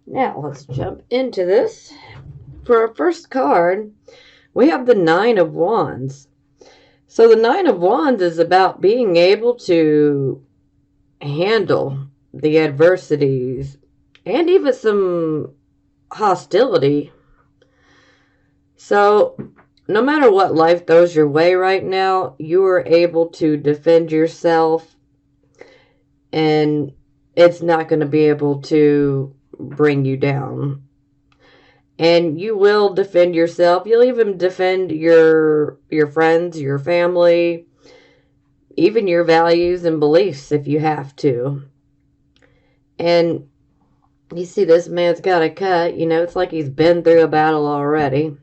Now, let's jump into this. For our first card, we have the Nine of Wands. So the Nine of Wands is about being able to handle the adversities and even some hostility. So no matter what life throws your way right now, you are able to defend yourself, and it's not going to be able to bring you down. And you will defend yourself. You'll even defend your friends, your family, even your values and beliefs if you have to. And you see this man's got a cut, it's like he's been through a battle already.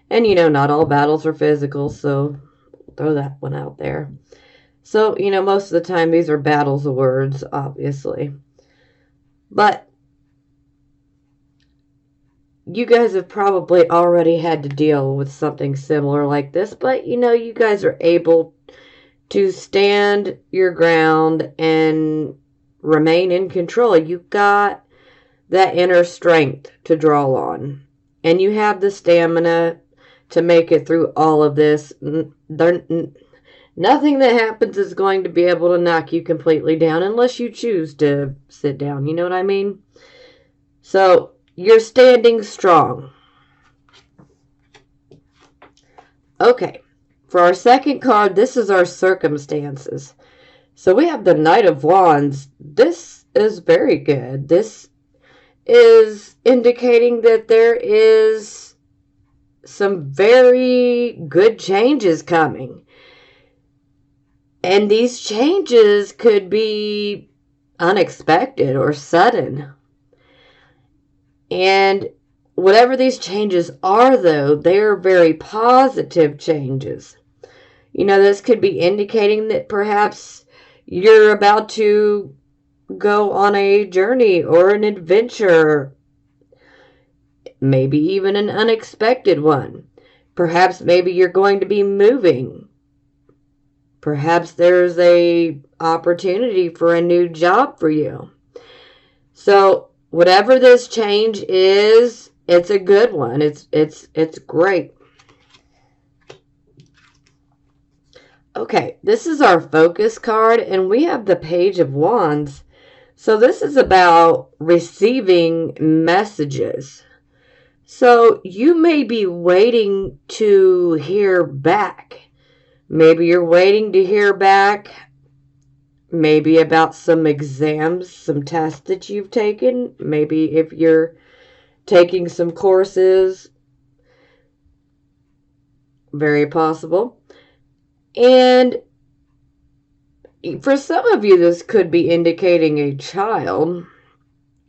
And not all battles are physical, so throw that one out there. So, most of the time these are battles of words, obviously. But you guys have probably already had to deal with something similar like this, but you guys are able to stand your ground and remain in control. You've got that inner strength to draw on, and you have the stamina to make it through all of this. Nothing that happens is going to be able to knock you completely down unless you choose to sit down. You know what I mean? So you're standing strong. Okay, for our second card, this is our circumstances. So we have the Knight of Wands. This is very good. This is indicating that there is some very good changes coming. And these changes could be unexpected or sudden. And whatever these changes are, though, they are very positive changes. This could be indicating that perhaps you're about to go on a journey or an adventure, maybe even an unexpected one. Perhaps maybe you're going to be moving. Perhaps there's a opportunity for a new job for you. So whatever this change is, it's a good one. It's great. Okay, this is our focus card, and we have the Page of Wands. So this is about receiving messages. So you may be waiting to hear back. Maybe you're waiting to hear back maybe about some exams, some tests that you've taken. Maybe if you're taking some courses. Very possible. And for some of you, this could be indicating a child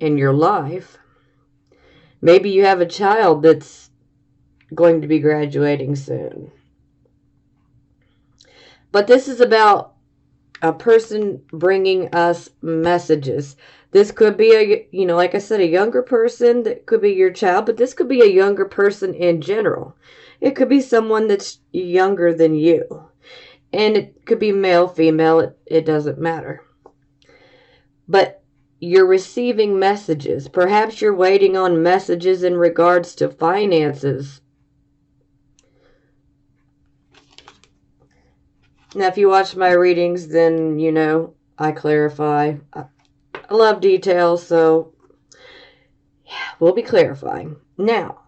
in your life. Maybe you have a child that's going to be graduating soon. But this is about a person bringing us messages. This could be like I said, a younger person. That could be your child, but this could be a younger person in general. It could be someone that's younger than you. And it could be male, female, it doesn't matter. But you're receiving messages. Perhaps you're waiting on messages in regards to finances. Now, if you watch my readings, then I clarify. I love details, so yeah, we'll be clarifying. Now,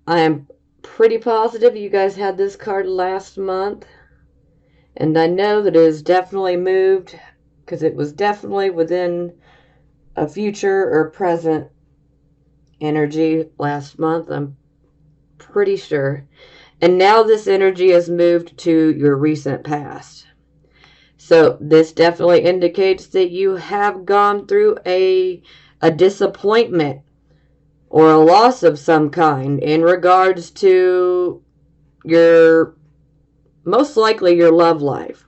I am pretty positive you guys had this card last month, and I know that it has definitely moved because it was definitely within a future or present energy last month. I'm pretty sure. And now this energy has moved to your recent past. So this definitely indicates that you have gone through a disappointment or a loss of some kind in regards to most likely your love life.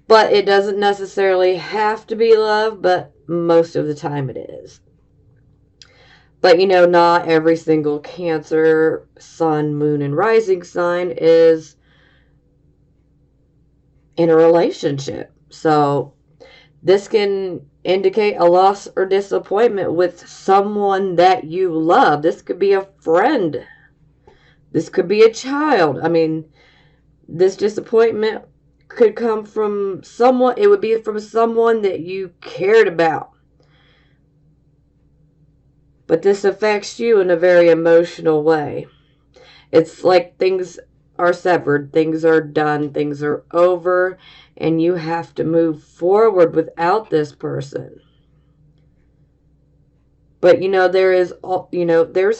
But it doesn't necessarily have to be love, but most of the time it is. But not every single Cancer, Sun, Moon, and Rising sign is in a relationship. So this can indicate a loss or disappointment with someone that you love. This could be a friend. This could be a child. I mean, this disappointment could come from someone, it would be from someone that you cared about. But this affects you in a very emotional way. It's like things are severed, things are done, things are over, and you have to move forward without this person. But there's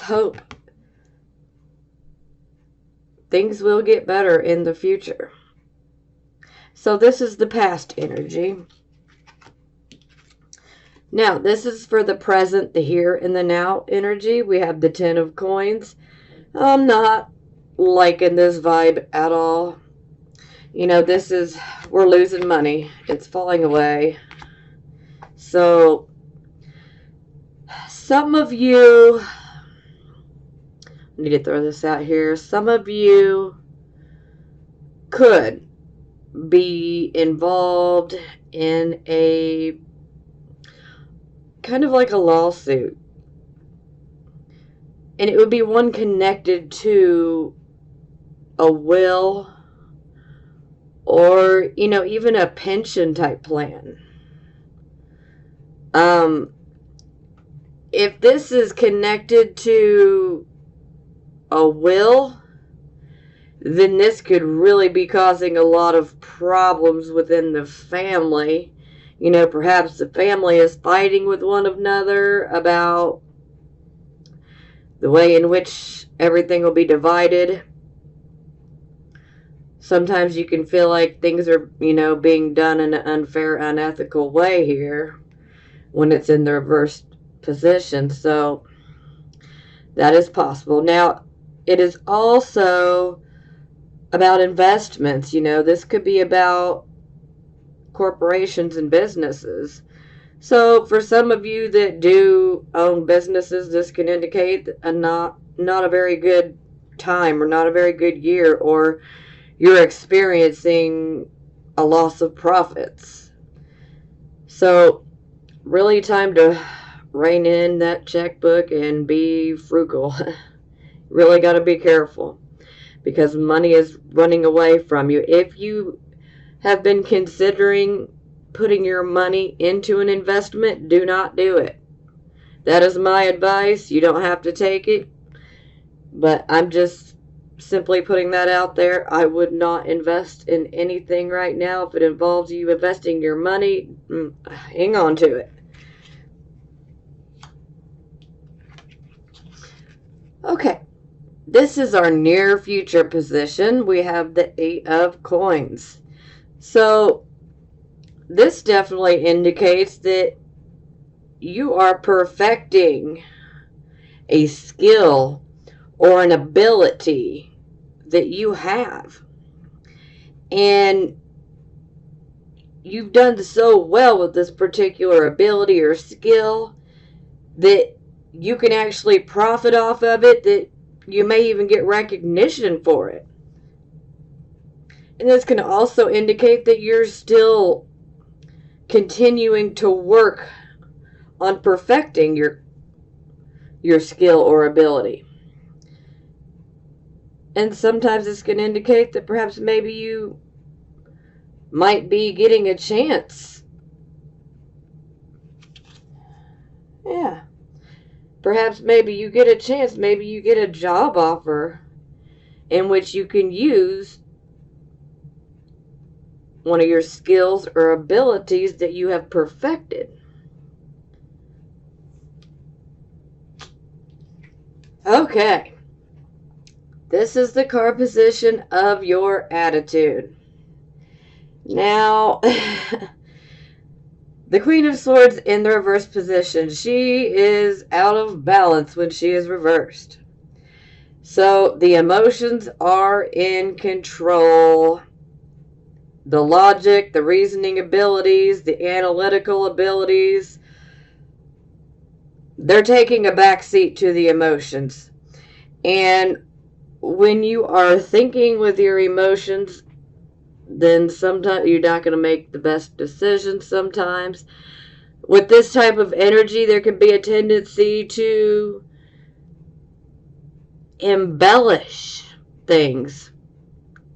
hope. Things will get better in the future. So this is the past energy. Now, this is for the present, the here and the now energy. We have the 10 of coins. I'm not liking this vibe at all. We're losing money. It's falling away. So, some of you, I need to throw this out here. Some of you could be involved in a kind of like a lawsuit. And it would be one connected to a will or, even a pension type plan. If this is connected to a will, then this could really be causing a lot of problems within the family. Perhaps the family is fighting with one another about the way in which everything will be divided. Sometimes you can feel like things are, being done in an unfair, unethical way here when it's in the reversed position. So that is possible. Now, it is also about investments. This could be about corporations and businesses. So for some of you that do own businesses, this can indicate not a very good time or not a very good year, or you're experiencing a loss of profits. So really time to rein in that checkbook and be frugal. Really got to be careful because money is running away from you. If you have been considering putting your money into an investment, do not do it. That is my advice. You don't have to take it, but I'm just simply putting that out there. I would not invest in anything right now. If it involves you investing your money, hang on to it. Okay, this is our near future position. We have the 8 of coins. So this definitely indicates that you are perfecting a skill or an ability that you have. And you've done so well with this particular ability or skill that you can actually profit off of it, that you may even get recognition for it. And this can also indicate that you're still continuing to work on perfecting your skill or ability. And sometimes this can indicate that perhaps maybe you might be getting a chance. Yeah. Perhaps maybe you get a chance, maybe you get a job offer in which you can use one of your skills or abilities that you have perfected. Okay. This is the card position of your attitude. Now, the Queen of Swords in the reverse position. She is out of balance when she is reversed. So the emotions are in control. The logic, the reasoning abilities, the analytical abilities, they're taking a backseat to the emotions. And when you are thinking with your emotions, then sometimes you're not going to make the best decisions sometimes. with this type of energy, there can be a tendency to embellish things.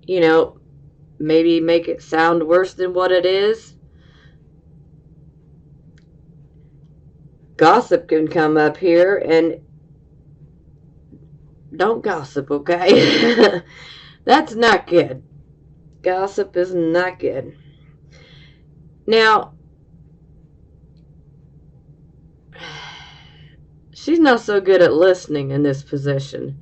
You know, maybe make it sound worse than what it is. Gossip can come up here, and don't gossip, okay? That's not good. Gossip is not good. Now, she's not so good at listening in this position.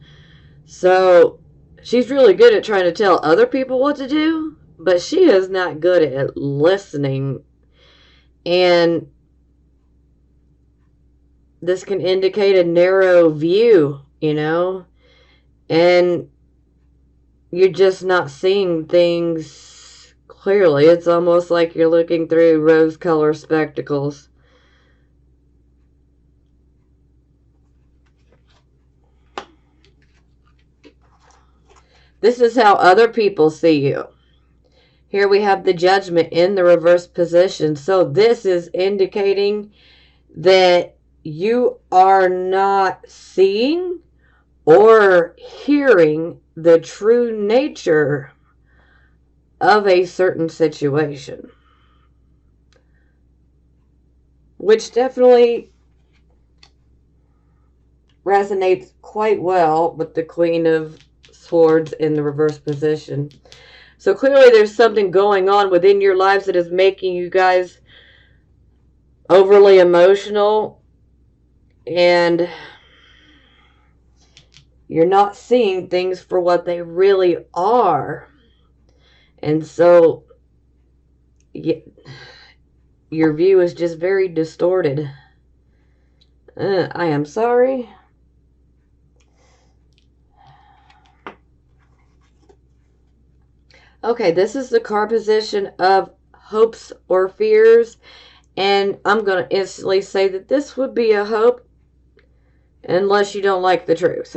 So, she's really good at trying to tell other people what to do, but she is not good at listening. And this can indicate a narrow view, you know, and you're just not seeing things clearly. It's almost like you're looking through rose-colored spectacles. This is how other people see you. Here we have the Judgment in the reverse position. So this is indicating that you are not seeing or hearing the true nature of a certain situation, which definitely resonates quite well with the Queen of Swords in the reverse position. So clearly there's something going on within your lives that is making you guys overly emotional, and you're not seeing things for what they really are. And so your view is just very distorted. I am sorry. Okay, this is the card position of hopes or fears. And I'm going to instantly say that this would be a hope unless you don't like the truth.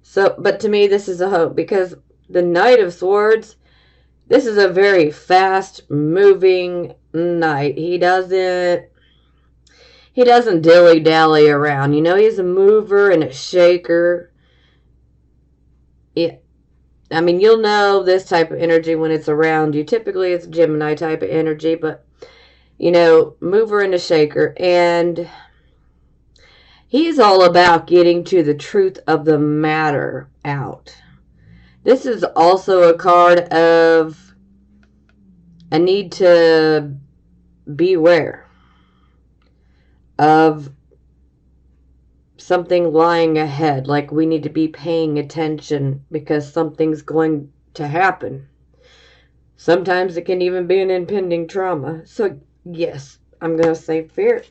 So, but to me, this is a hope because the Knight of Swords, this is a very fast-moving knight. He doesn't dilly-dally around. You know, he's a mover and a shaker. Yeah. I mean, you'll know this type of energy when it's around you. Typically, it's Gemini type of energy, but, you know, mover and a shaker. And he's all about getting to the truth of the matter out. This is also a card of a need to beware of something lying ahead, like we need to be paying attention because something's going to happen. Sometimes it can even be an impending trauma. So yes, I'm going to say fear.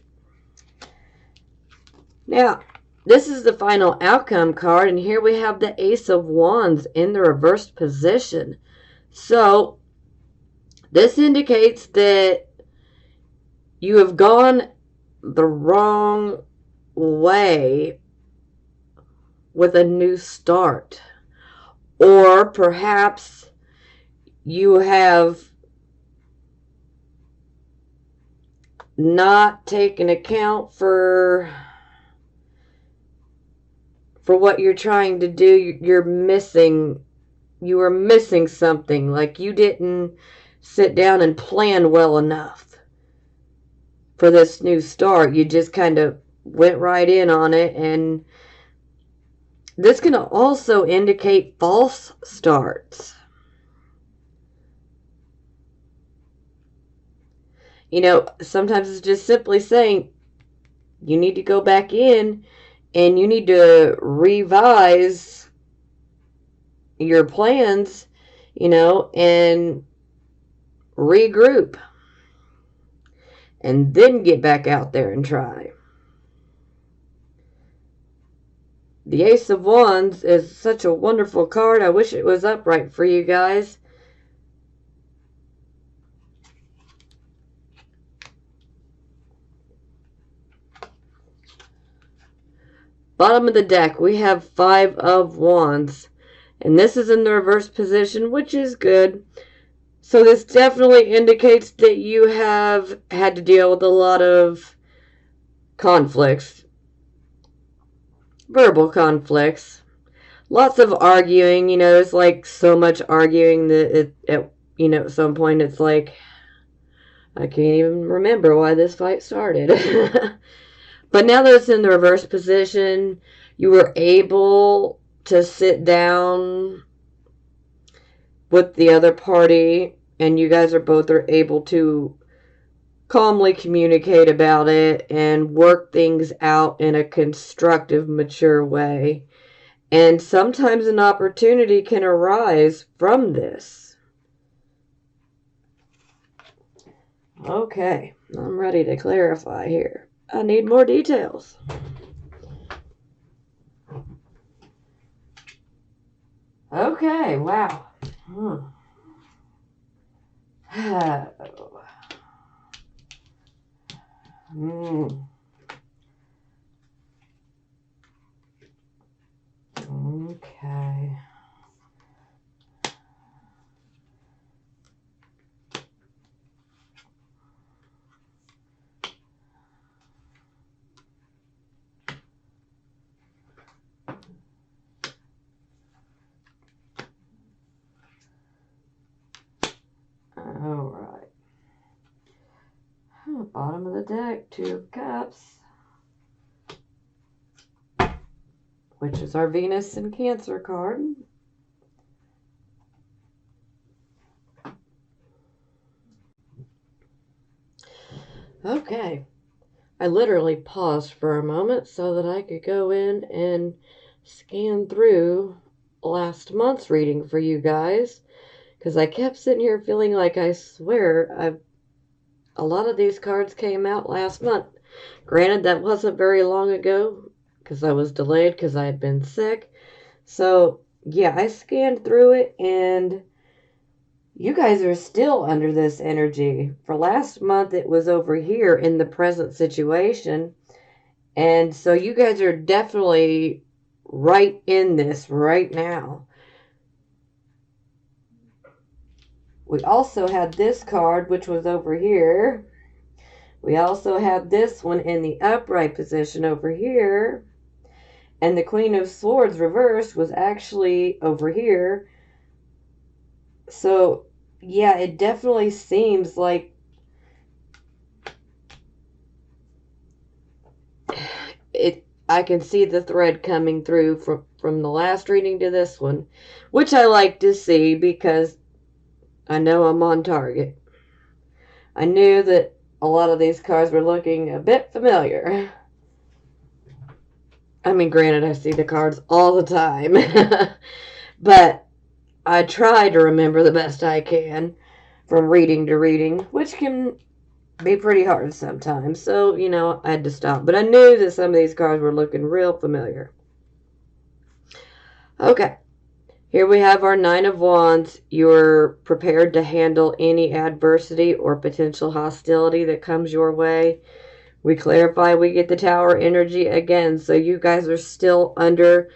Now, this is the final outcome card, and here we have the Ace of Wands in the reversed position. So this indicates that you have gone the wrong way with a new start, or perhaps you have not taken account for what you're trying to do. You were missing something, like you didn't sit down and plan well enough for this new start. You just kind of went right in on it. And this can also indicate false starts. You know, sometimes it's just simply saying you need to go back in and you need to revise your plans, you know, and regroup and then get back out there and try. The Ace of Wands is such a wonderful card. I wish it was upright for you guys. Bottom of the deck, we have Five of Wands. And this is in the reverse position, which is good. So this definitely indicates that you have had to deal with a lot of conflicts, verbal conflicts, lots of arguing. It's like so much arguing that at some point it's like I can't even remember why this fight started. But now that it's in the reverse position, you were able to sit down with the other party, and you guys are able to calmly communicate about it and work things out in a constructive, mature way. And sometimes an opportunity can arise from this. Okay, I'm ready to clarify here. I need more details. Okay, wow. Okay. All right. Bottom of the deck, 2 of Cups, which is our Venus and Cancer card. Okay. I literally paused for a moment so that I could go in and scan through last month's reading for you guys, because I kept sitting here feeling like I swear a lot of these cards came out last month. Granted, that wasn't very long ago because I was delayed because I had been sick. So, yeah, I scanned through it, and you guys are still under this energy. For last month, it was over here in the present situation. And so you guys are definitely right in this right now. We also had this card, which was over here. We also had this one in the upright position over here. And the Queen of Swords reversed was actually over here. So, yeah, it definitely seems like I can see the thread coming through from the last reading to this one, which I like to see because I know I'm on target. I knew that a lot of these cards were looking a bit familiar. I mean, granted, I see the cards all the time, but I try to remember the best I can from reading to reading, which can be pretty hard sometimes. So, I had to stop. But I knew that some of these cards were looking real familiar. Okay. Here we have our 9 of Wands. You're prepared to handle any adversity or potential hostility that comes your way. We clarify, we get the Tower energy again. So you guys are still under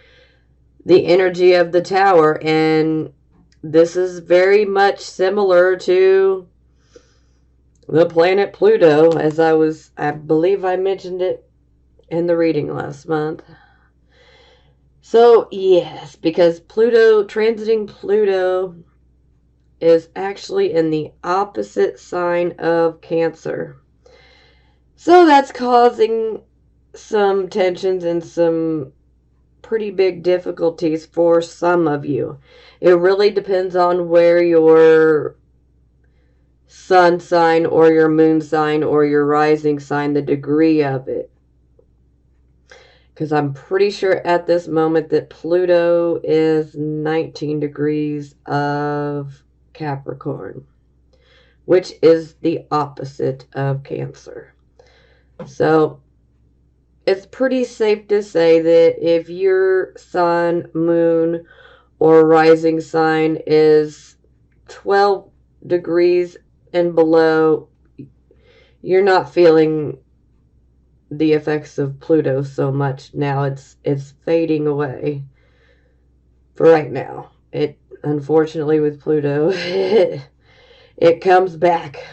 the energy of the Tower. And this is very much similar to the planet Pluto, as I believe I mentioned it in the reading last month. So, yes, because transiting Pluto is actually in the opposite sign of Cancer. So that's causing some tensions and some pretty big difficulties for some of you. It really depends on where your sun sign or your moon sign or your rising sign, the degree of it. Because I'm pretty sure at this moment that Pluto is 19 degrees of Capricorn, which is the opposite of Cancer. So it's pretty safe to say that if your sun, moon, or rising sign is 12 degrees and below, you're not feeling the effects of Pluto so much now. It's fading away for right now. It unfortunately with Pluto it comes back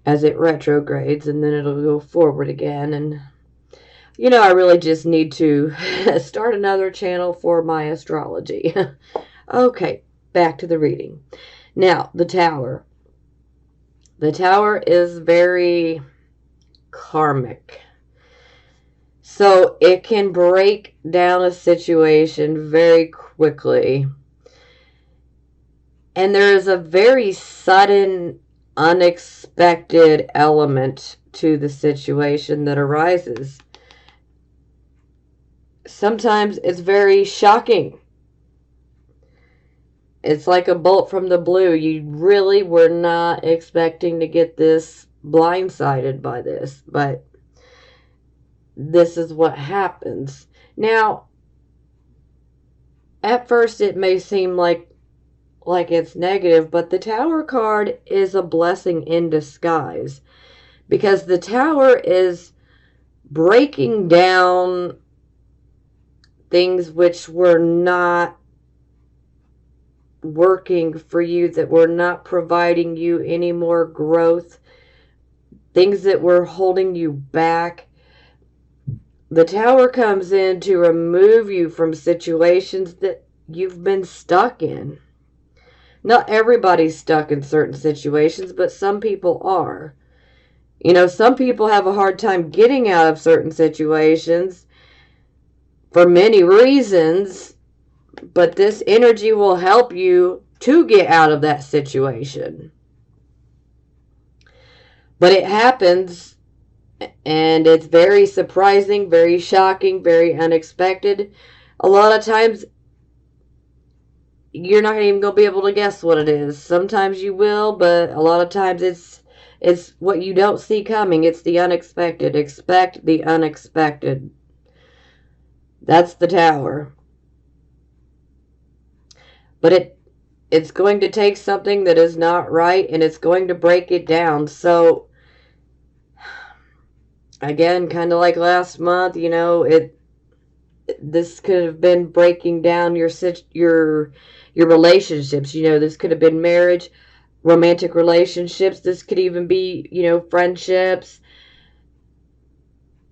as it retrogrades, and then it'll go forward again. And I really just need to start another channel for my astrology. Okay, back to the reading. Now, the Tower. The Tower is very karmic. So it can break down a situation very quickly. And there is a very sudden, unexpected element to the situation that arises. Sometimes it's very shocking. It's like a bolt from the blue. You really were not expecting to get this, blindsided by this, but this is what happens. Now, at first it may seem like it's negative, but the Tower card is a blessing in disguise, because the Tower is breaking down things which were not working for you, that were not providing you any more growth, things that were holding you back. The Tower comes in to remove you from situations that you've been stuck in. Not everybody's stuck in certain situations, but some people are. Some people have a hard time getting out of certain situations for many reasons, but this energy will help you to get out of that situation. But it happens, and it's very surprising, very shocking, very unexpected. A lot of times, you're not even going to be able to guess what it is. Sometimes you will, but a lot of times it's what you don't see coming. It's the unexpected. Expect the unexpected. That's the Tower. But it's going to take something that is not right, and it's going to break it down. So, again, kind of like last month, this could have been breaking down your relationships. This could have been marriage, romantic relationships. This could even be, friendships.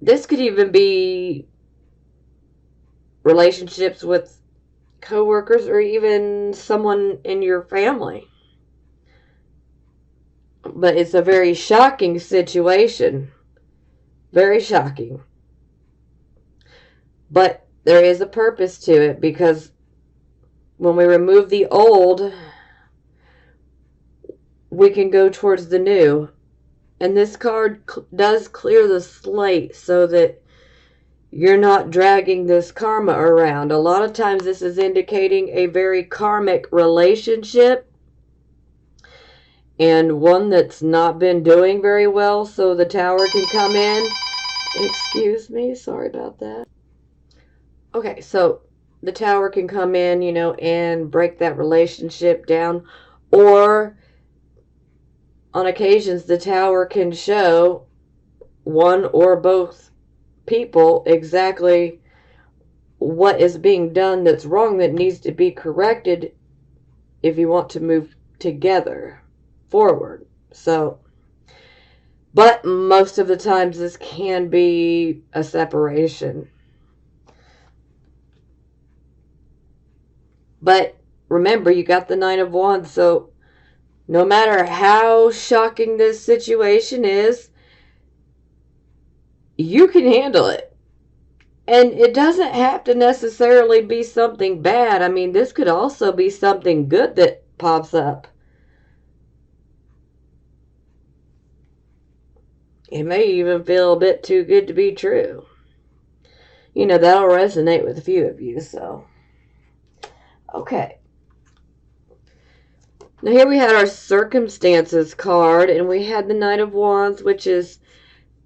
This could even be relationships with coworkers, or even someone in your family. But it's a very shocking situation. Very shocking. But there is a purpose to it, because when we remove the old, we can go towards the new. And this card does clear the slate so that you're not dragging this karma around. A lot of times this is indicating a very karmic relationship, and one that's not been doing very well, so the Tower can come in. Excuse me, sorry about that. Okay, so the Tower can come in, and break that relationship down. Or, on occasions, the Tower can show one or both people exactly what is being done that's wrong, that needs to be corrected if you want to move together forward. So, but most of the times this can be a separation. But remember, you got the Nine of Wands, so no matter how shocking this situation is, you can handle it. And it doesn't have to necessarily be something bad. I mean, this could also be something good that pops up. It may even feel a bit too good to be true. That'll resonate with a few of you, so. Okay. Now here we had our circumstances card, and we had the Knight of Wands, which is,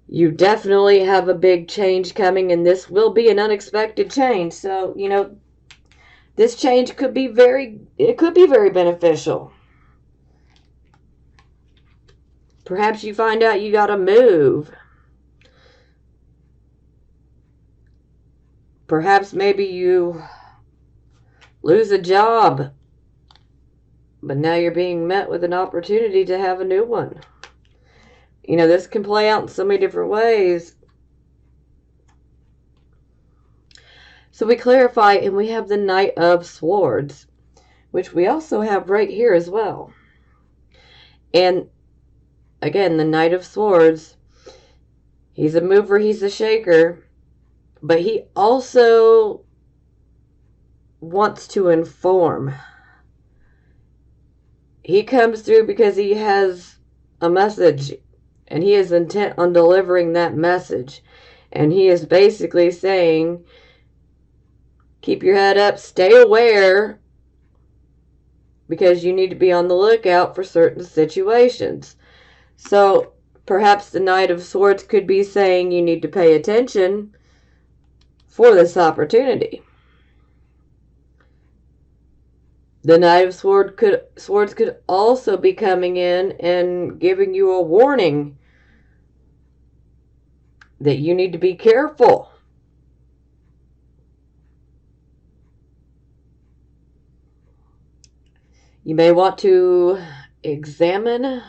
you definitely have a big change coming, and this will be an unexpected change. So, this change could be very beneficial. Perhaps you find out you got to move. Perhaps maybe you lose a job. But now you're being met with an opportunity to have a new one. You know, this can play out in so many different ways. So we clarify, and we have the Knight of Swords, which we also have right here as well. And again, the Knight of Swords, he's a mover, he's a shaker, but he also wants to inform. He comes through because he has a message, and he is intent on delivering that message. And he is basically saying, keep your head up, stay aware, because you need to be on the lookout for certain situations. So perhaps the Knight of Swords could be saying you need to pay attention for this opportunity. The Knight of Swords could also be coming in and giving you a warning that you need to be careful. You may want to examine,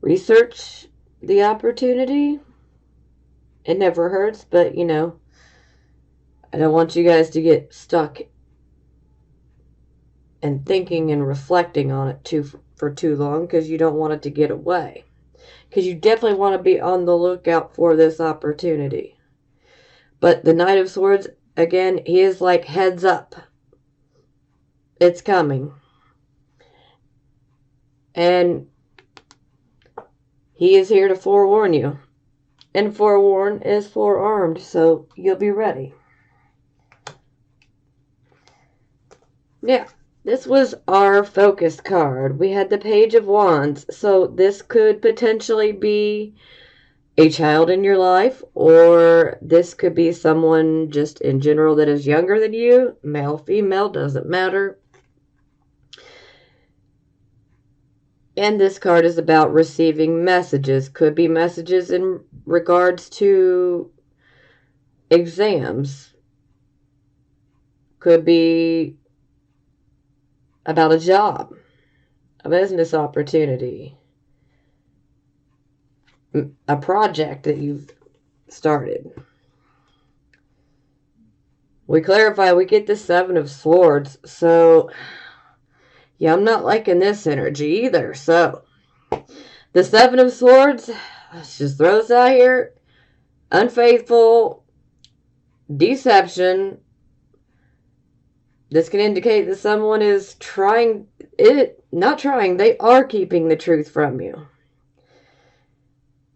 research the opportunity. It never hurts, but you know, I don't want you guys to get stuck and thinking and reflecting on it for too long, because you don't want it to get away. Because you definitely want to be on the lookout for this opportunity. But the Knight of Swords, again, he is like, heads up. It's coming. And he is here to forewarn you. And forewarn is forearmed, so you'll be ready. Yeah, this was our focus card. We had the Page of Wands, so this could potentially be a child in your life, or this could be someone just in general that is younger than you. Male, female, doesn't matter. And this card is about receiving messages. Could be messages in regards to exams. Could be about a job, a business opportunity, a project that you've started. We clarify, we get the Seven of Swords, so yeah, I'm not liking this energy either. So the Seven of Swords, let's just throw this out here. Unfaithful, deception. This can indicate that someone is they are keeping the truth from you.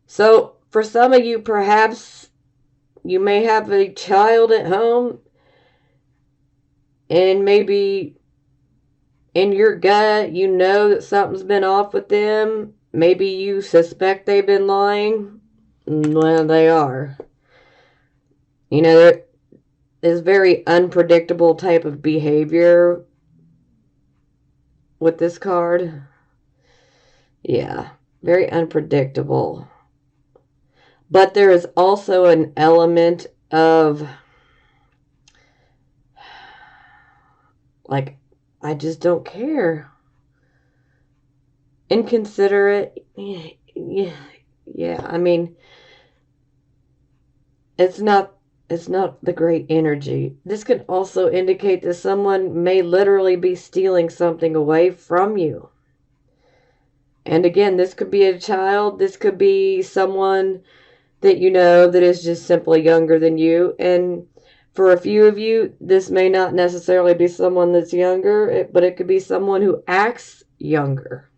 So for some of you, perhaps you may have a child at home, and maybe in your gut, you know that something's been off with them. Maybe you suspect they've been lying. Well, they are. You know, there is very unpredictable type of behavior with this card. Yeah, very unpredictable. But there is also an element of, like, I just don't care. Inconsiderate. Yeah, I mean, it's not the great energy. This could also indicate that someone may literally be stealing something away from you. And again, this could be a child. This could be someone that you know that is just simply younger than you. And for a few of you, this may not necessarily be someone that's younger, but it could be someone who acts younger.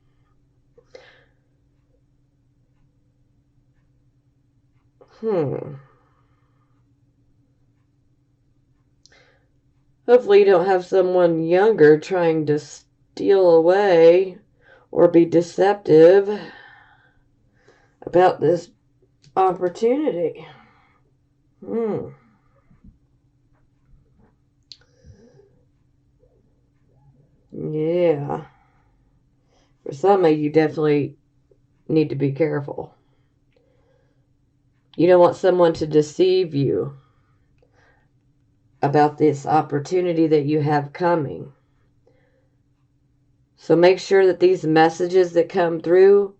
Hopefully you don't have someone younger trying to steal away or be deceptive about this opportunity. Yeah. For some of you, definitely need to be careful. You don't want someone to deceive you about this opportunity that you have coming. So make sure that these messages that come through,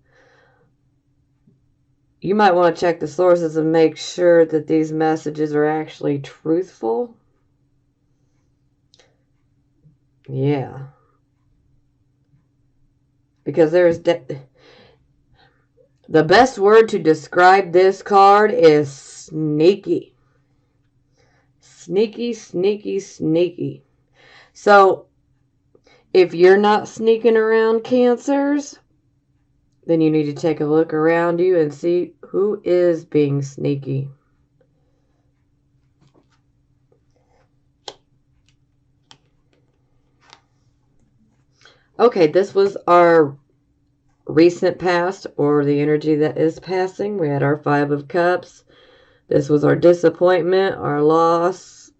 you might want to check the sources and make sure that these messages are actually truthful. Yeah. Because the best word to describe this card is sneaky. Sneaky, sneaky, sneaky. So, if you're not sneaking around, Cancers, then you need to take a look around you and see who is being sneaky. Okay, this was our recent past, or the energy that is passing. We had our Five of Cups. This was our disappointment, our loss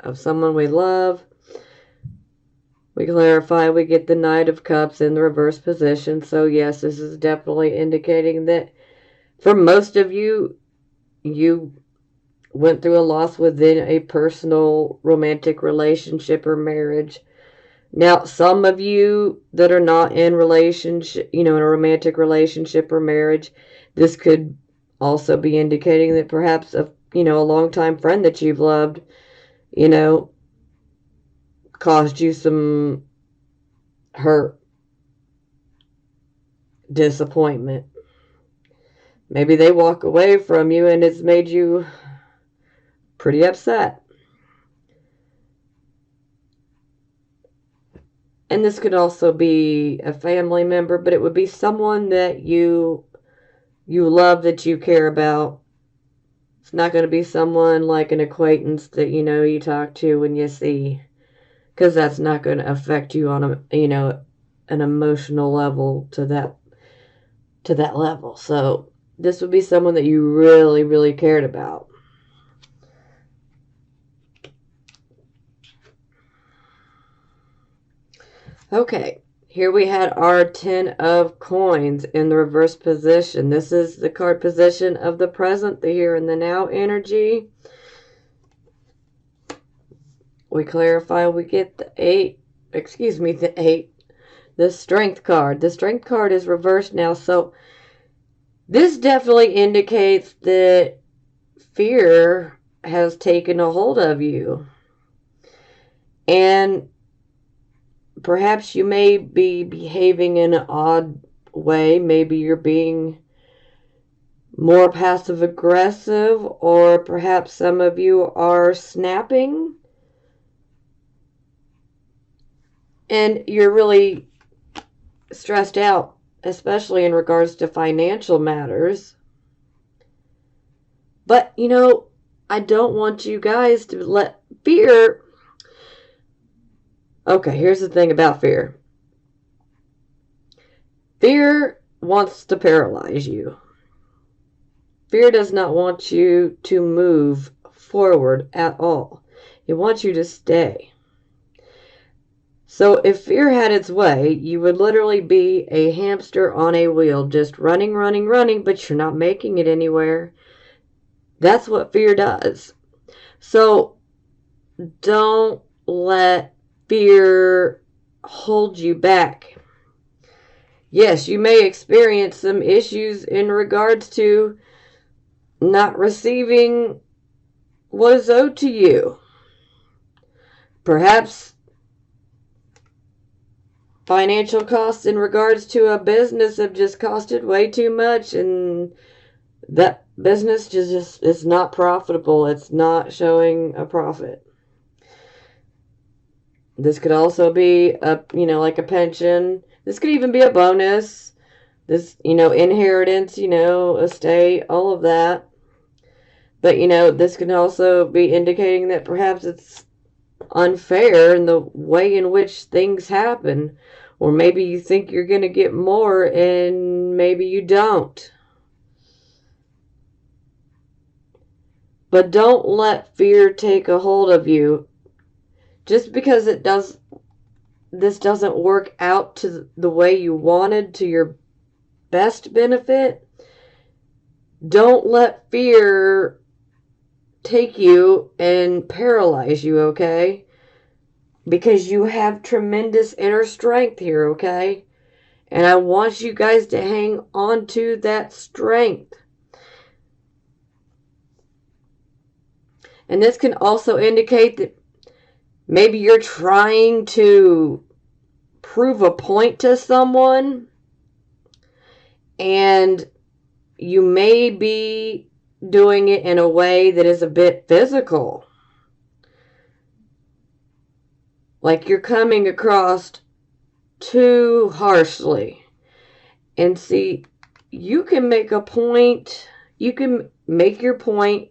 of someone we love. We clarify, we get the Knight of Cups in the reverse position. So yes, this is definitely indicating that for most of you, you went through a loss within a personal romantic relationship or marriage. Now, some of you that are not in relationship, in a romantic relationship or marriage, this could also be indicating that perhaps a longtime friend that you've loved, caused you some hurt, disappointment. Maybe they walk away from you and it's made you pretty upset. And this could also be a family member, but it would be someone that you love, that you care about. It's not going to be someone like an acquaintance that you talk to when you see, because that's not going to affect you on an emotional level to that level. So this would be someone that you really, really cared about. Okay, here we had our 10 of coins in the reverse position. This is the card position of the present, the here and the now energy. We clarify, we get the 8, the Strength card. The Strength card is reversed now, so this definitely indicates that fear has taken a hold of you. And perhaps you may be behaving in an odd way. Maybe you're being more passive aggressive, or perhaps some of you are snapping and you're really stressed out, especially in regards to financial matters. But I don't want you guys to let fear. Okay, here's the thing about fear. Fear wants to paralyze you. Fear does not want you to move forward at all. It wants you to stay. So if fear had its way, you would literally be a hamster on a wheel, just running, running, running, but you're not making it anywhere. That's what fear does. So don't let fear hold you back. Yes, you may experience some issues in regards to not receiving what is owed to you. Perhaps financial costs in regards to a business have just costed way too much, and that business just it's not profitable. It's not showing a profit. This could also be like a pension. This could even be a bonus. This, inheritance, estate, all of that. But, this can also be indicating that perhaps it's unfair in the way in which things happen. Or maybe you think you're going to get more and maybe you don't. But don't let fear take a hold of you. Just because this doesn't work out to the way you wanted, to your best benefit, don't let fear take you and paralyze you, okay? because you have tremendous inner strength here, okay? And I want you guys to hang on to that strength. And this can also indicate that maybe you're trying to prove a point to someone, and you may be doing it in a way that is a bit physical. Like you're coming across too harshly. And see, you can make a point, you can make your point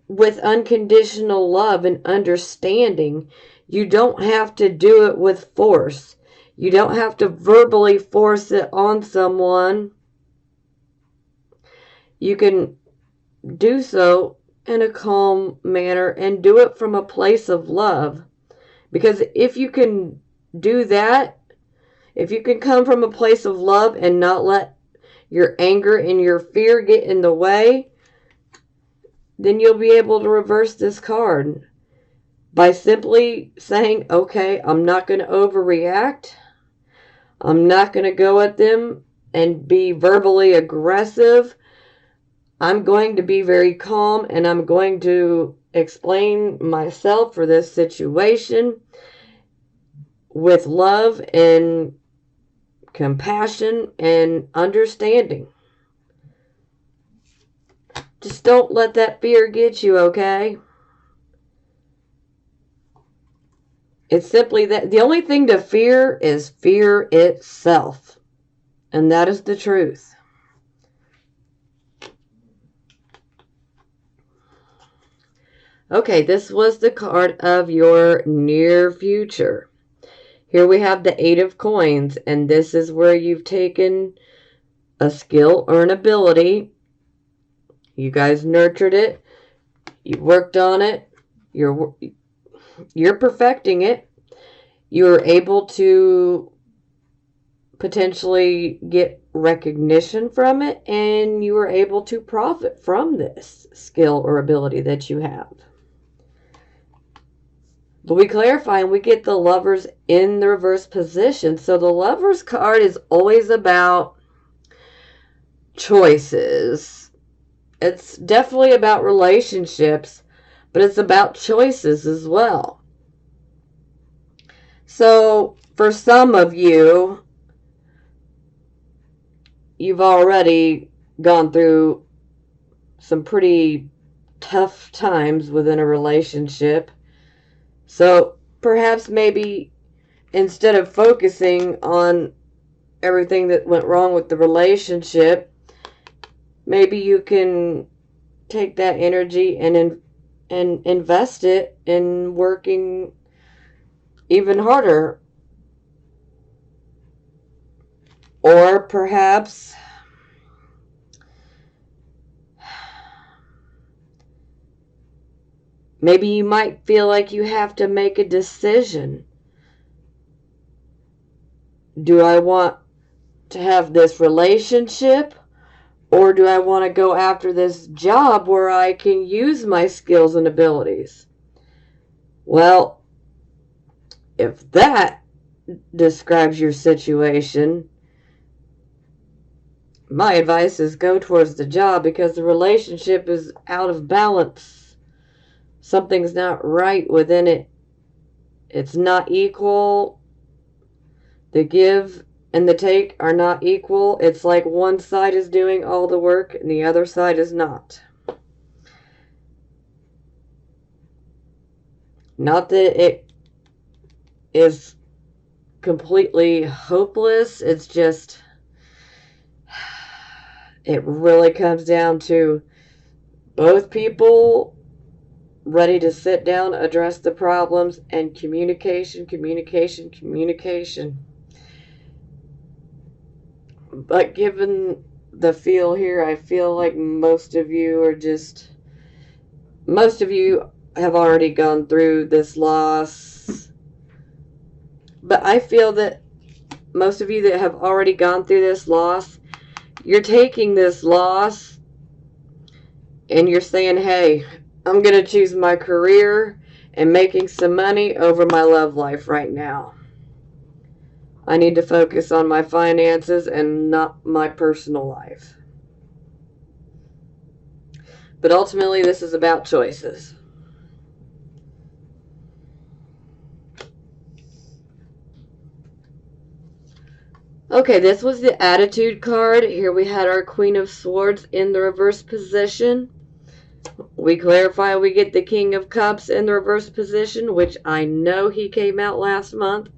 with unconditional love and understanding. You don't have to do it with force. You don't have to verbally force it on someone. You can do so in a calm manner and do it from a place of love. Because if you can do that, if you can come from a place of love and not let your anger and your fear get in the way, then you'll be able to reverse this card by simply saying, okay, I'm not going to overreact. I'm not going to go at them and be verbally aggressive. I'm going to be very calm, and I'm going to explain myself for this situation with love and compassion and understanding. Just don't let that fear get you, okay? It's simply that the only thing to fear is fear itself. And that is the truth. Okay, this was the card of your near future. Here we have the Eight of Coins, and this is where you've taken a skill or an ability. You guys nurtured it. You worked on it. You're perfecting it. You're able to potentially get recognition from it, and you are able to profit from this skill or ability that you have. But we clarify and we get the Lovers in the reverse position. So the Lovers card is always about choices. It's definitely about relationships, but it's about choices as well. So for some of you, you've already gone through some pretty tough times within a relationship. So perhaps maybe instead of focusing on everything that went wrong with the relationship, maybe you can take that energy and invest it in working even harder. Or perhaps maybe you might feel like you have to make a decision. Do I want to have this relationship, or do I want to go after this job where I can use my skills and abilities? Well, if that describes your situation, my advice is go towards the job, because the relationship is out of balance. Something's not right within it. It's not equal. The give and the take are not equal. It's like one side is doing all the work and the other side is not. Not that it is completely hopeless. It's just, it really comes down to both people ready to sit down, address the problems, and communication. But given the feel here, I feel like most of you have already gone through this loss. But I feel that most of you that have already gone through this loss, you're taking this loss and you're saying, hey, I'm going to choose my career and making some money over my love life right now. I need to focus on my finances and not my personal life. But ultimately, this is about choices. Okay, this was the Attitude card. Here we had our Queen of Swords in the reverse position. We clarify we get the King of Cups in the reverse position, which I know he came out last month.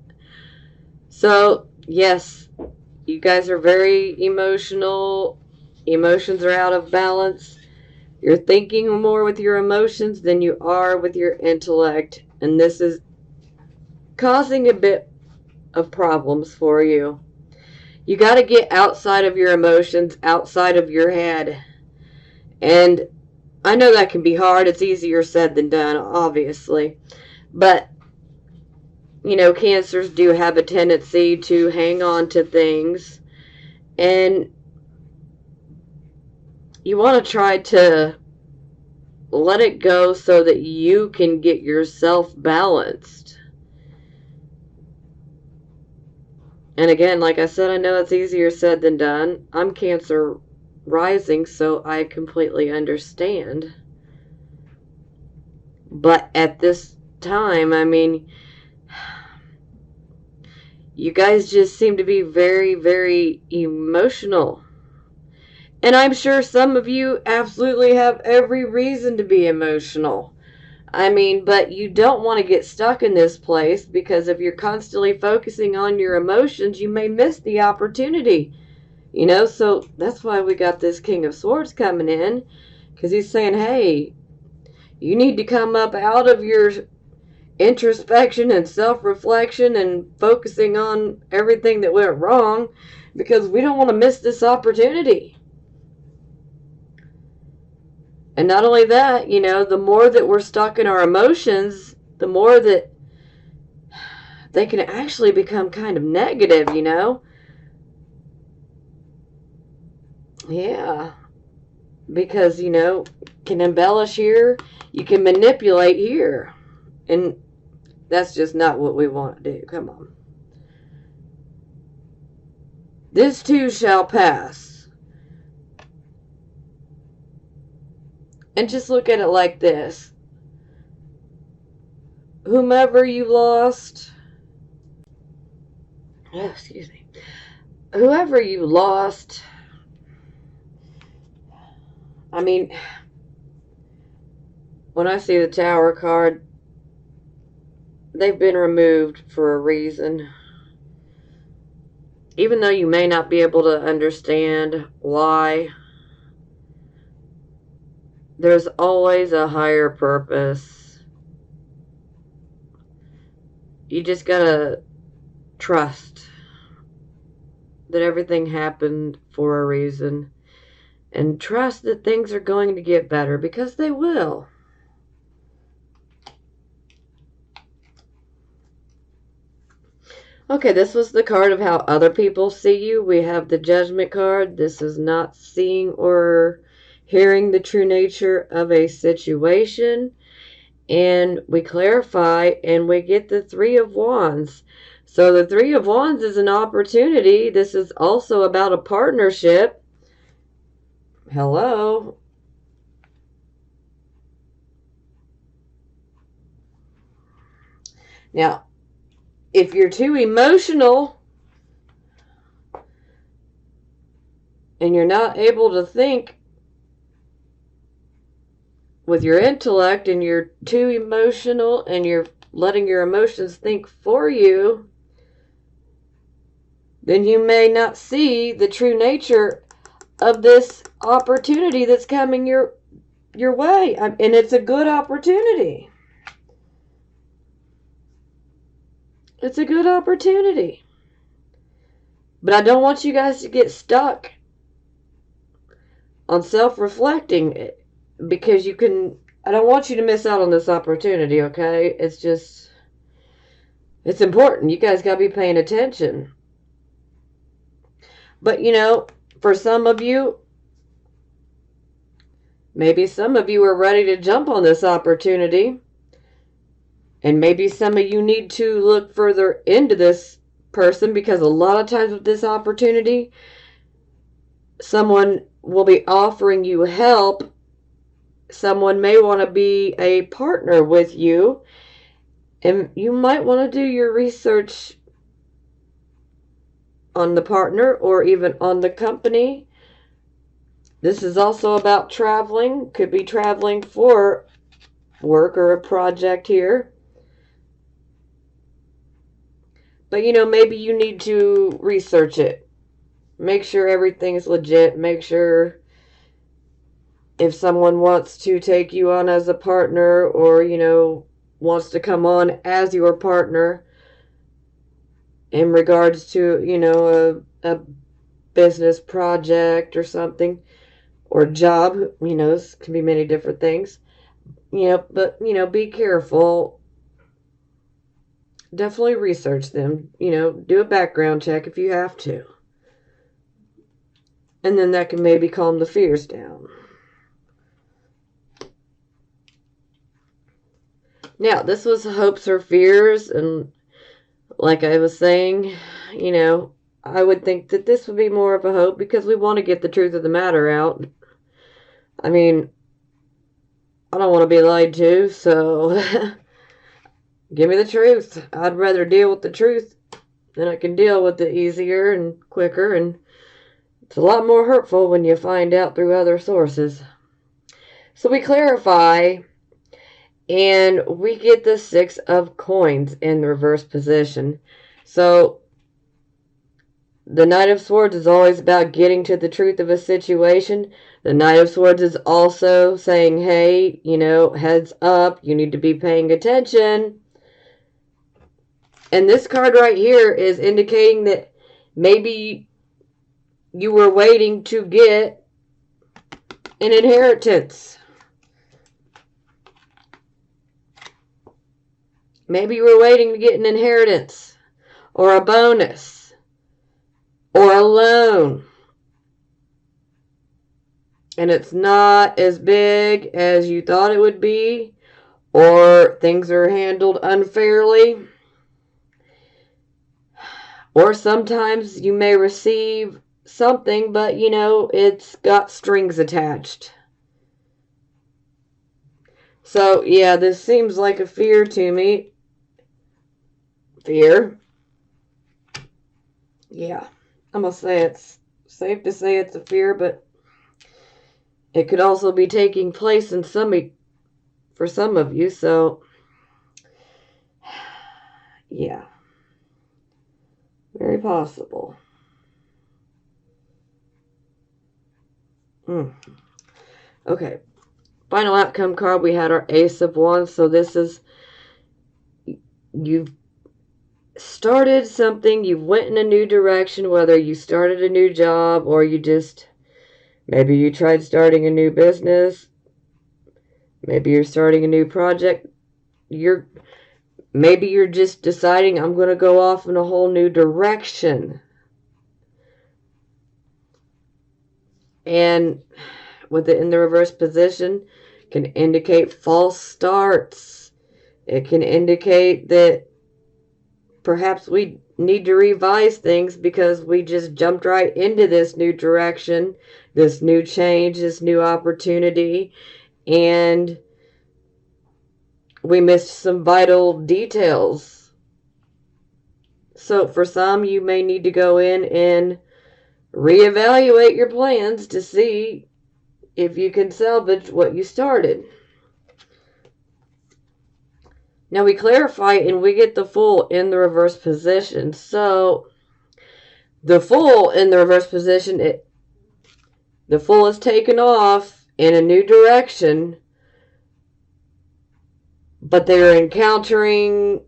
So, yes, you guys are very emotional. Emotions are out of balance. You're thinking more with your emotions than you are with your intellect. And this is causing a bit of problems for you. You got to get outside of your emotions, outside of your head. And I know that can be hard. It's easier said than done, obviously. But, you know, Cancers do have a tendency to hang on to things. And you want to try to let it go so that you can get yourself balanced. And again, like I said, I know it's easier said than done. I'm Cancer rising, so I completely understand. But at this time, I mean, you guys just seem to be very, very emotional. And I'm sure some of you absolutely have every reason to be emotional. I mean, but you don't want to get stuck in this place, because if you're constantly focusing on your emotions, you may miss the opportunity. You know, so that's why we got this King of Swords coming in, because he's saying, hey, you need to come up out of your introspection and self-reflection and focusing on everything that went wrong, because we don't want to miss this opportunity. And not only that, you know, the more that we're stuck in our emotions, the more that they can actually become kind of negative, you know? Yeah. Because, you know, can embellish here, you can manipulate here. And that's just not what we want to do. Come on. This too shall pass. And just look at it like this. Whomever you lost, excuse me, whoever you lost, I mean, when I see the Tower card, they've been removed for a reason. Even though you may not be able to understand why, there's always a higher purpose. You just gotta trust that everything happened for a reason, and trust that things are going to get better, because they will. Okay, this was the card of how other people see you. We have the Judgment card. This is not seeing or hearing the true nature of a situation. And we clarify, and we get the Three of Wands. So the Three of Wands is an opportunity. This is also about a partnership. Hello. Now, if you're too emotional and you're not able to think with your intellect, and you're too emotional and you're letting your emotions think for you, then you may not see the true nature of this opportunity that's coming your way. And it's a good opportunity. It's a good opportunity. But I don't want you guys to get stuck on self-reflecting, because you can, I don't want you to miss out on this opportunity, okay? It's just, it's important. You guys got to be paying attention. But, you know, for some of you, maybe some of you are ready to jump on this opportunity. And maybe some of you need to look further into this person, because a lot of times with this opportunity, someone will be offering you help. Someone may want to be a partner with you, and you might want to do your research on the partner or even on the company. This is also about traveling. Could be traveling for work or a project here. But maybe you need to research it. Make sure everything's legit. Make sure if someone wants to take you on as a partner, or, wants to come on as your partner in regards to, a business project or something, or job, this can be many different things, but, be careful. Definitely research them, do a background check if you have to. And then that can maybe calm the fears down. Now, this was hopes or fears, and like I was saying, I would think that this would be more of a hope, because we want to get the truth of the matter out. I mean, I don't want to be lied to, so give me the truth. I'd rather deal with the truth than I can deal with it easier and quicker, and it's a lot more hurtful when you find out through other sources. So we clarify, and we get the 6 of Coins in the reverse position. So the Knight of Swords is always about getting to the truth of a situation. The Knight of Swords is also saying, hey, heads up, you need to be paying attention. And this card right here is indicating that maybe you were waiting to get an inheritance. Maybe you were waiting to get an inheritance, or a bonus, or a loan. And it's not as big as you thought it would be, or things are handled unfairly. Or sometimes you may receive something, but it's got strings attached. So yeah, this seems like a fear to me. Fear. Yeah, I'm gonna say it's safe to say it's a fear, but it could also be taking place in for some of you. So yeah, very possible. Okay, final outcome card, we had our Ace of Wands. So this is, you've started something, you've went in a new direction, whether you started a new job, or maybe you tried starting a new business, maybe you're starting a new project, maybe you're just deciding, I'm going to go off in a whole new direction. And with it in the reverse position, can indicate false starts. It can indicate that perhaps we need to revise things because we just jumped right into this new direction, this new change, this new opportunity, and we missed some vital details. So for some, you may need to go in and reevaluate your plans to see if you can salvage what you started. Now we clarify, and we get the Fool in the reverse position. So the Fool in the reverse position, the Fool is taken off in a new direction, but they're encountering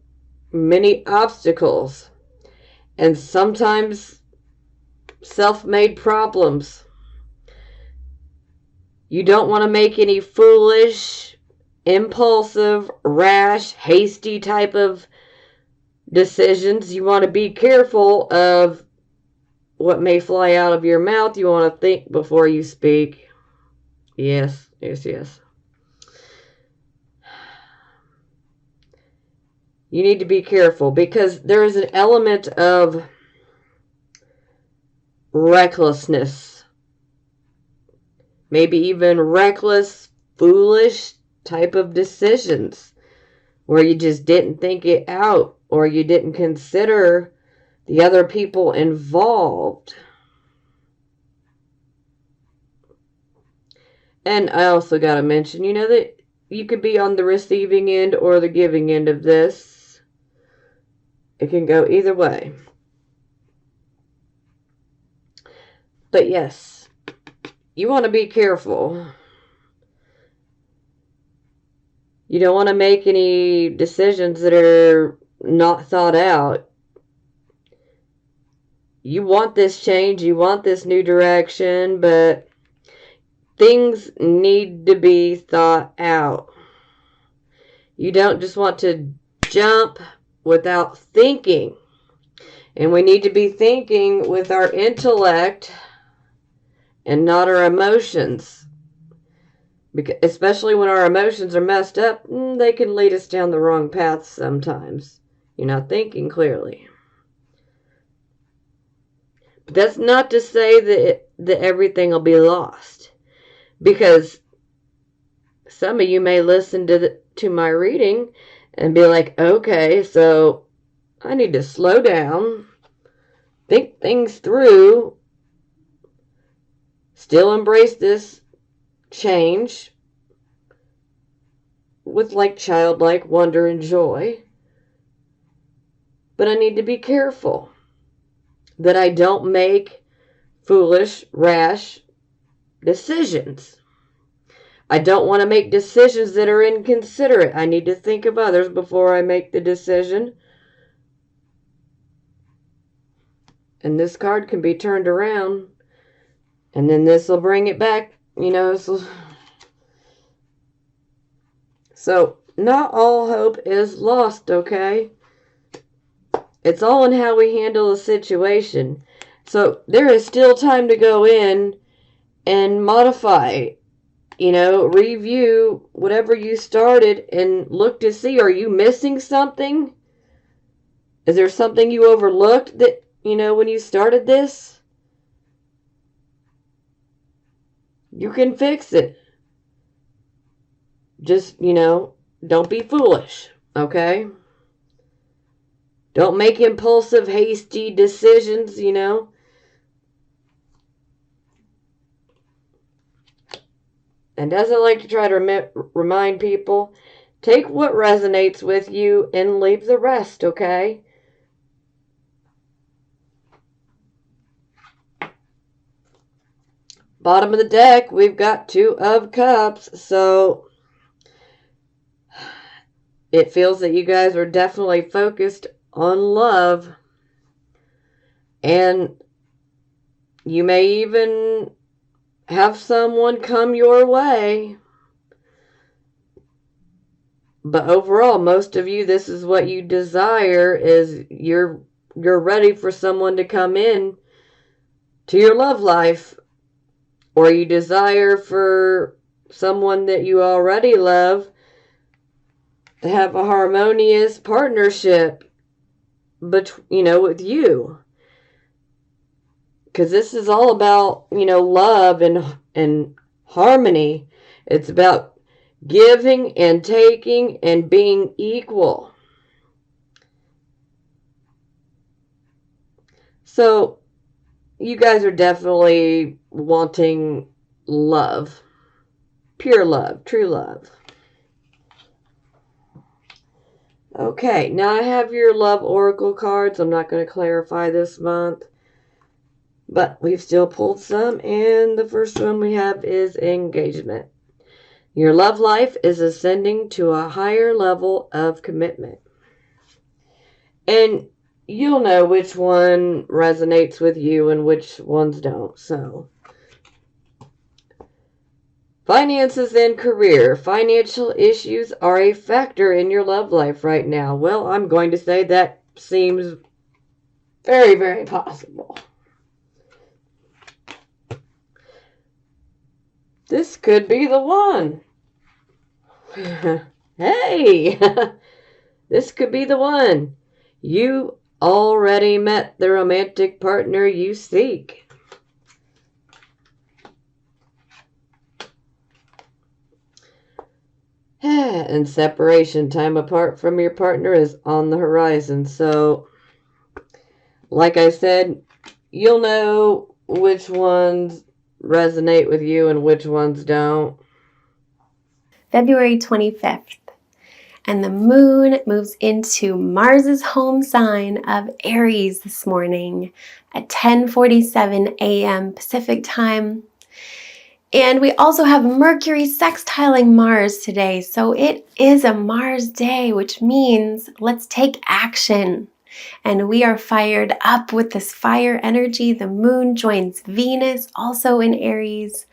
many obstacles and sometimes self-made problems. You don't want to make any foolish, impulsive, rash, hasty type of decisions. You want to be careful of what may fly out of your mouth. You want to think before you speak. Yes, yes, yes. you need to be careful because there is an element of recklessness. Maybe even reckless, foolish type of decisions where you just didn't think it out or you didn't consider the other people involved. And I also got to mention, that you could be on the receiving end or the giving end of this. It can go either way. But yes, you want to be careful. You don't want to make any decisions that are not thought out. You want this change, you want this new direction, but things need to be thought out. You don't just want to jump without thinking. And we need to be thinking with our intellect and not our emotions. Because, especially when our emotions are messed up, they can lead us down the wrong path sometimes. You're not thinking clearly. But that's not to say that everything will be lost. Because some of you may listen to my reading and be like, okay, so I need to slow down, think things through, still embrace this change with like childlike wonder and joy. But I need to be careful that I don't make foolish, rash decisions. I don't want to make decisions that are inconsiderate. I need to think of others before I make the decision. And this card can be turned around. And then this will bring it back, So, not all hope is lost, okay? It's all in how we handle the situation. So, there is still time to go in and modify, review whatever you started and look to see, are you missing something? Is there something you overlooked that, when you started this? You can fix it. Just, don't be foolish, okay? Don't make impulsive, hasty decisions, And as I like to try to remind people, take what resonates with you and leave the rest, okay? Bottom of the deck, we've got 2 of Cups, so it feels that you guys are definitely focused on love. And you may even have someone come your way. But overall, most of you, this is what you desire, is you're ready for someone to come in to your love life. Or you desire for someone that you already love to have a harmonious partnership with you. Because this is all about, love and harmony. It's about giving and taking and being equal. So, you guys are definitely wanting love. Pure love, true love. Okay, now I have your love oracle cards. I'm not going to clarify this month. But we've still pulled some, and the first one we have is engagement. Your love life is ascending to a higher level of commitment. And you'll know which one resonates with you and which ones don't. So, finances and career. Financial issues are a factor in your love life right now. Well, I'm going to say that seems very, very possible. This could be the one. Hey! This could be the one. You already met the romantic partner you seek. And separation, time apart from your partner, is on the horizon. So, like I said, you'll know which ones resonate with you and which ones don't. February 25th. And the moon moves into Mars's home sign of Aries this morning at 10:47 a.m. Pacific time. And we also have Mercury sextiling Mars today. So it is a Mars day, which means let's take action. And we are fired up with this fire energy. The moon joins Venus, also in Aries.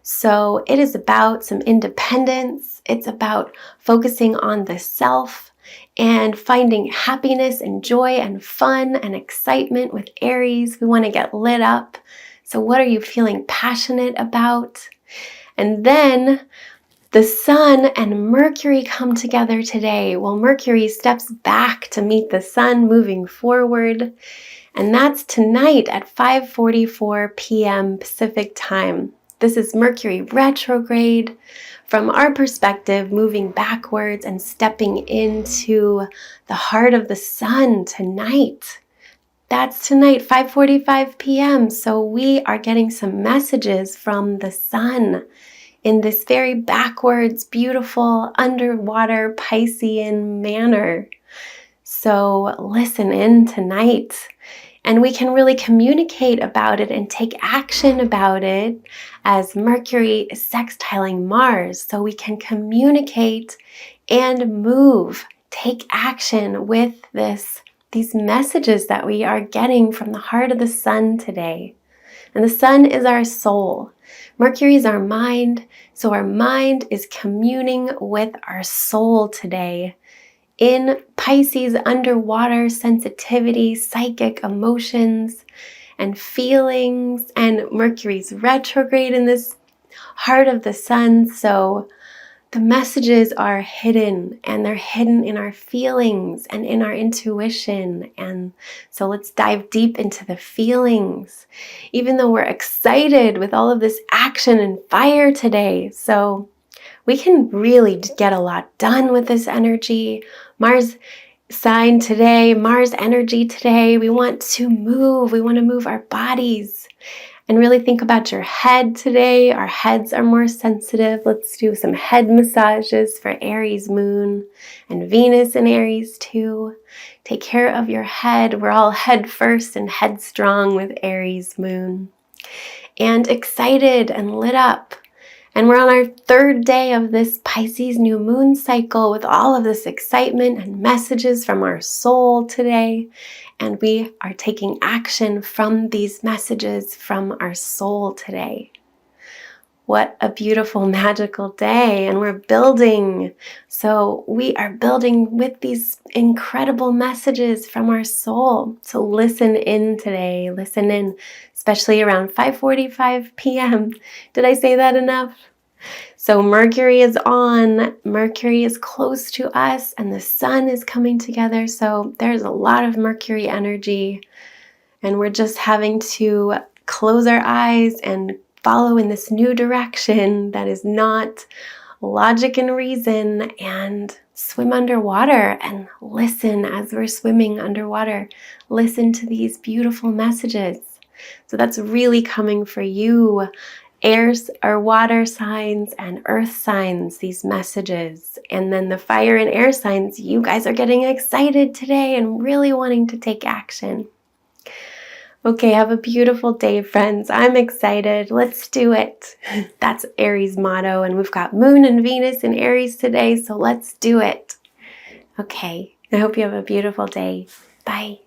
So it is about some independence. It's about focusing on the self and finding happiness and joy and fun and excitement with Aries. We want to get lit up. So what are you feeling passionate about? And then the Sun and Mercury come together today. Well, Mercury steps back to meet the Sun moving forward. And that's tonight at 5:44 p.m. Pacific time. This is Mercury retrograde. From our perspective, moving backwards and stepping into the heart of the Sun tonight. That's tonight, 5:45 p.m. So we are getting some messages from the Sun in this very backwards, beautiful, underwater Piscean manner. So listen in tonight. And we can really communicate about it and take action about it as Mercury is sextiling Mars. So we can communicate and move, take action with these messages that we are getting from the heart of the Sun today. And the Sun is our soul. Mercury is our mind. So our mind is communing with our soul today. In Pisces, underwater sensitivity, psychic emotions and feelings, and Mercury's retrograde in this heart of the Sun. So the messages are hidden, and they're hidden in our feelings and in our intuition. And so let's dive deep into the feelings, even though we're excited with all of this action and fire today. So we can really get a lot done with this energy. Mars sign today, Mars energy today. We want to move. We want to move our bodies and really think about your head today. Our heads are more sensitive. Let's do some head massages for Aries moon and Venus in Aries too. Take care of your head. We're all head first and headstrong with Aries moon. And excited and lit up. And we're on our third day of this Pisces new moon cycle with all of this excitement and messages from our soul today. And we are taking action from these messages from our soul today. What a beautiful, magical day. And we're building. So we are building with these incredible messages from our soul. So listen in today. Listen in, especially around 5:45 p.m. Did I say that enough? So Mercury is on, Mercury is close to us, and the Sun is coming together. So there's a lot of Mercury energy, and we're just having to close our eyes and follow in this new direction that is not logic and reason, and swim underwater and listen as we're swimming underwater. Listen to these beautiful messages. So that's really coming for you. Airs or water signs and earth signs, these messages. And then the fire and air signs, you guys are getting excited today and really wanting to take action. Okay, have a beautiful day, friends. I'm excited. Let's do it. That's Aries motto, and we've got Moon and Venus in Aries today, so let's do it. Okay, I hope you have a beautiful day. Bye.